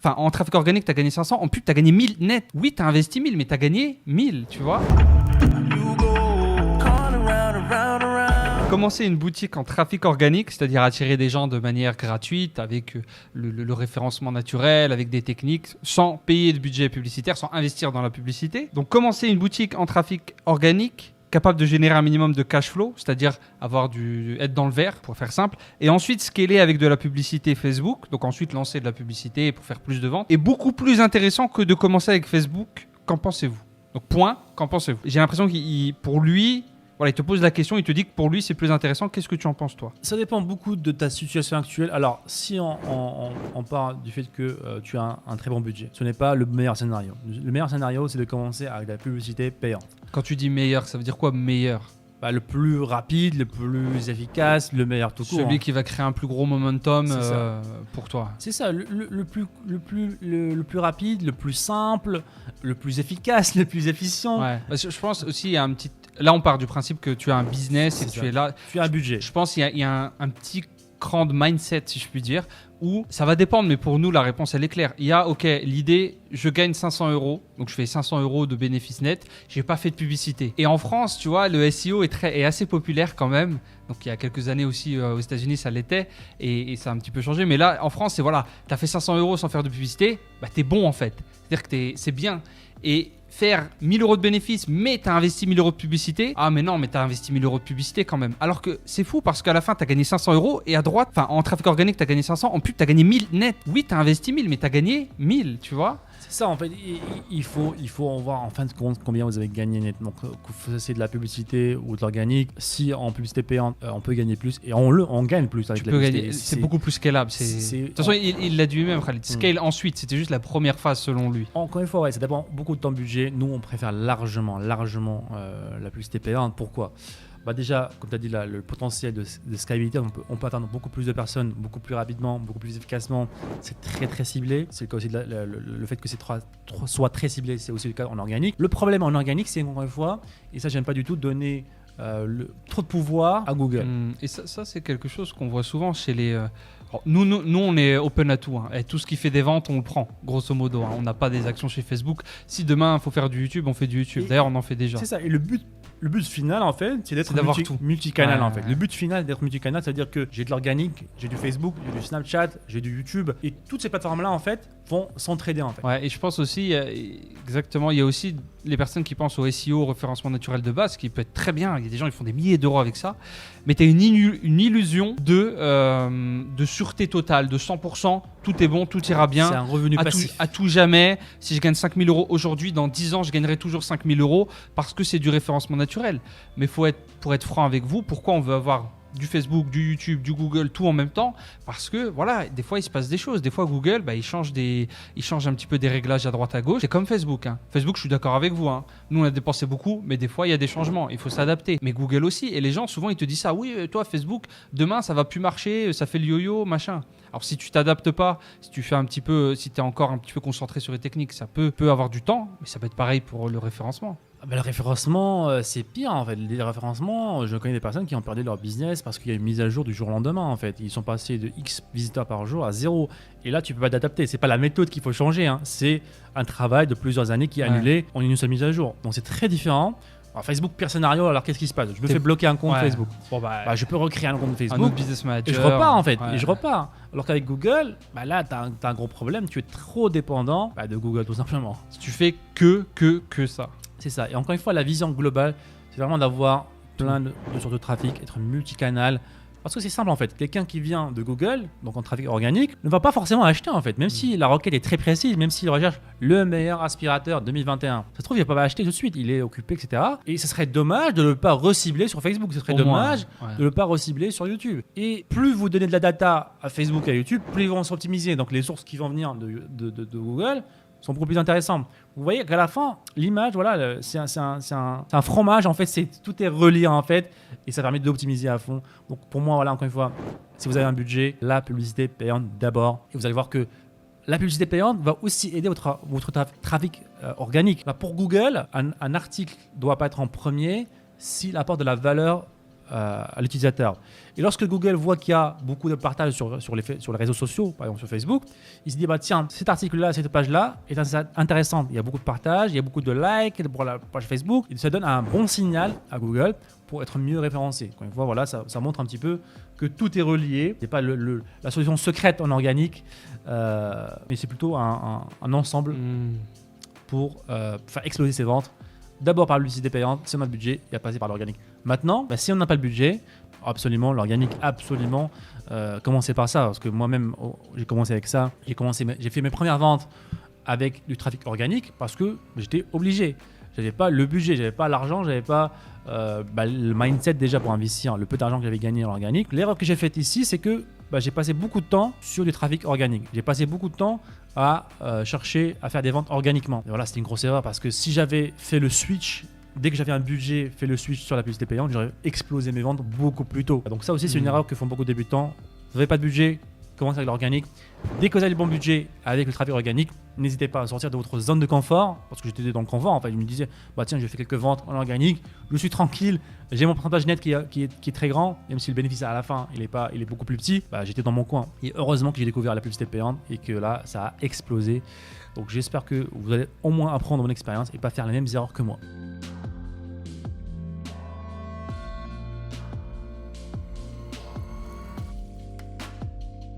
Enfin, en trafic organique, tu as gagné 500. En pub, tu as gagné 1000 net. Oui, tu as investi 1000, mais tu as gagné 1000, tu vois. Commencer une boutique en trafic organique, c'est-à-dire attirer des gens de manière gratuite, avec le référencement naturel, avec des techniques, sans payer de budget publicitaire, sans investir dans la publicité. Donc, commencer une boutique en trafic organique, capable de générer un minimum de cash flow, c'est-à-dire être dans le vert, pour faire simple, et ensuite scaler avec de la publicité Facebook, donc ensuite lancer de la publicité pour faire plus de ventes, est beaucoup plus intéressant que de commencer avec Facebook. Qu'en pensez-vous? Donc point, qu'en pensez-vous? J'ai l'impression pour lui, voilà, il te pose la question, il te dit que pour lui c'est plus intéressant. Qu'est-ce que tu en penses toi? Ça dépend beaucoup de ta situation actuelle. Alors, si on part du fait que tu as un très bon budget, ce n'est pas le meilleur scénario. Le meilleur scénario, c'est de commencer avec la publicité payante. Quand tu dis meilleur, ça veut dire quoi meilleur? Le plus rapide, le plus efficace, le meilleur tout court. Celui qui va créer un plus gros momentum pour toi. C'est ça, le plus rapide, le plus simple, le plus efficace, le plus efficient. Ouais. Je pense aussi, il y a un petit... Là, on part du principe que tu as un business et que tu es là. Tu as un budget. Je pense qu'il y a un petit cran de mindset, si je puis dire, où ça va dépendre, mais pour nous, la réponse, elle est claire. Il y a, ok, l'idée, je gagne 500 €, donc je fais 500 € de bénéfices nets, j'ai pas fait de publicité. Et en France, tu vois, le SEO est assez populaire quand même. Donc il y a quelques années aussi, aux États-Unis, ça l'était, et ça a un petit peu changé. Mais là, en France, c'est voilà, tu as fait 500 € sans faire de publicité, t'es bon en fait. C'est-à-dire que c'est bien. Et faire 1000 € de bénéfices, mais tu as investi 1000 € de publicité. Ah, mais non, mais tu as investi 1000 € de publicité quand même. Alors que c'est fou parce qu'à la fin, tu as gagné 500 € et à droite, enfin en trafic organique, tu as gagné 500. En pub, tu as gagné 1000 net. Oui, tu as investi 1000, mais tu as gagné 1000, tu vois. C'est ça, en fait. Il faut en voir en fin de compte combien vous avez gagné net. Donc, que vous fassiez de la publicité ou de l'organique. Si en publicité payante, on peut gagner plus et on gagne plus avec tu la peux publicité. Gagner, c'est beaucoup plus scalable. De toute façon, il l'a dit lui-même, Khalid. Scale ensuite, c'était juste la première phase selon lui. Encore une fois, ouais, ça dépend beaucoup de ton budget. Nous, on préfère largement la publicité payante. Pourquoi ? Déjà, comme tu as dit, là, le potentiel de scalabilité, on peut atteindre beaucoup plus de personnes, beaucoup plus rapidement, beaucoup plus efficacement. C'est très très ciblé. C'est le cas aussi le fait que c'est soit très ciblé, c'est aussi le cas en organique. Le problème en organique, c'est encore une fois, et ça j'aime pas du tout, donner trop de pouvoir à Google. Et ça c'est quelque chose qu'on voit souvent chez les... Nous, on est open à tout. Hein. Et tout ce qui fait des ventes, on le prend, grosso modo. Hein. On n'a pas des actions chez Facebook. Si demain, il faut faire du YouTube, on fait du YouTube. D'ailleurs, on en fait déjà. C'est ça. Et le but final, en fait, c'est d'être multicanal. En fait. Le but final d'être multicanal, c'est-à-dire que j'ai de l'organique, j'ai du Facebook, j'ai du Snapchat, j'ai du YouTube. Et toutes ces plateformes-là, en fait, vont s'entraider. En fait. Ouais, et je pense aussi, exactement, il y a aussi les personnes qui pensent au SEO, au référencement naturel de base, qui peut être très bien. Il y a des gens qui font des milliers d'euros avec ça. Mais tu as une illusion de sûreté totale, de 100%. Tout est bon, tout ira bien. C'est un revenu passif. À tout jamais. Si je gagne 5 000 € aujourd'hui, dans 10 ans, je gagnerai toujours 5 000 € parce que c'est du référencement naturel. Mais pour être franc avec vous, pourquoi on veut avoir du Facebook, du YouTube, du Google, tout en même temps? Parce que voilà, des fois il se passe des choses. Des fois Google, il change un petit peu des réglages à droite à gauche. C'est comme Facebook. Hein. Facebook, je suis d'accord avec vous. Hein. Nous, on a dépensé beaucoup, mais des fois il y a des changements. Il faut s'adapter. Mais Google aussi. Et les gens, souvent, ils te disent ça. Oui, toi, Facebook, demain, ça va plus marcher. Ça fait le yo-yo, machin. Alors si tu t'adaptes pas, si tu es encore un petit peu concentré sur les techniques, ça peut avoir du temps. Mais ça peut être pareil pour le référencement. Le référencement, c'est pire en fait. Les référencements, je connais des personnes qui ont perdu leur business parce qu'il y a une mise à jour du jour au lendemain en fait. Ils sont passés de X visiteurs par jour à 0. Et là, tu peux pas t'adapter. C'est pas la méthode qu'il faut changer. Hein. C'est un travail de plusieurs années qui est annulé en une seule mise à jour. Donc c'est très différent. Alors, Facebook pire scénario, alors qu'est-ce qui se passe? Je me fais bloquer un compte Facebook. Je peux recréer un compte Facebook. Un autre business manager. Et je repars en fait. Et je repars. Alors qu'avec Google, là, tu as un gros problème. Tu es trop dépendant de Google tout simplement. Si tu fais que ça. C'est ça. Et encore une fois, la vision globale, c'est vraiment d'avoir plein de sources de trafic, être multicanal. Parce que c'est simple en fait. Quelqu'un qui vient de Google, donc en trafic organique, ne va pas forcément acheter en fait. Même si la requête est très précise, même s'il recherche le meilleur aspirateur 2021. Ça se trouve, il va pas acheter tout de suite. Il est occupé, etc. Et ce serait dommage de ne pas recibler sur Facebook. Ce serait dommage de ne pas recibler sur YouTube. Et plus vous donnez de la data à Facebook et à YouTube, plus ils vont s'optimiser. Donc les sources qui vont venir de Google sont beaucoup plus intéressantes. Vous voyez qu'à la fin, l'image, voilà, c'est un fromage en fait, tout est relié en fait, et ça permet d'optimiser à fond. Donc pour moi, voilà, encore une fois, si vous avez un budget, la publicité payante d'abord, et vous allez voir que la publicité payante va aussi aider votre trafic organique. Pour Google, un article ne doit pas être en premier s'il apporte de la valeur à l'utilisateur. Et lorsque Google voit qu'il y a beaucoup de partages sur les réseaux sociaux, par exemple sur Facebook, il se dit bah, tiens, cet article-là, cette page-là est intéressante. Il y a beaucoup de partages, il y a beaucoup de likes pour la page Facebook. Et ça donne un bon signal à Google pour être mieux référencé. Quand une fois, voilà, ça montre un petit peu que tout est relié. Ce n'est pas la solution secrète en organique, mais c'est plutôt un ensemble pour faire exploser ses ventes. D'abord par la publicité payante, si on a le budget, et à passer par l'organique. Maintenant, si on n'a pas le budget, absolument, l'organique, absolument, commencer par ça. Parce que moi-même, j'ai commencé avec ça. J'ai fait mes premières ventes avec du trafic organique parce que j'étais obligé. J'avais pas le budget, j'avais pas l'argent, j'avais pas le mindset déjà pour investir, le peu d'argent que j'avais gagné en organique. L'erreur que j'ai faite ici, c'est que j'ai passé beaucoup de temps sur du trafic organique. J'ai passé beaucoup de temps à chercher à faire des ventes organiquement. Et voilà, c'était une grosse erreur parce que si j'avais fait le switch, dès que j'avais un budget, fait le switch sur la publicité payante, j'aurais explosé mes ventes beaucoup plus tôt. Donc ça aussi, c'est une erreur que font beaucoup de débutants. Vous n'avez pas de budget, commencez avec l'organique. Dès que vous avez le bon budget avec le trafic organique, n'hésitez pas à sortir de votre zone de confort, parce que j'étais dans le confort. En fait, je me disais, tiens, j'ai fait quelques ventes en organique, je suis tranquille, j'ai mon pourcentage net qui est très grand, même si le bénéfice à la fin il est beaucoup plus petit. J'étais dans mon coin. Et heureusement que j'ai découvert la publicité payante et que là, ça a explosé. Donc j'espère que vous allez au moins apprendre mon expérience et pas faire les mêmes erreurs que moi.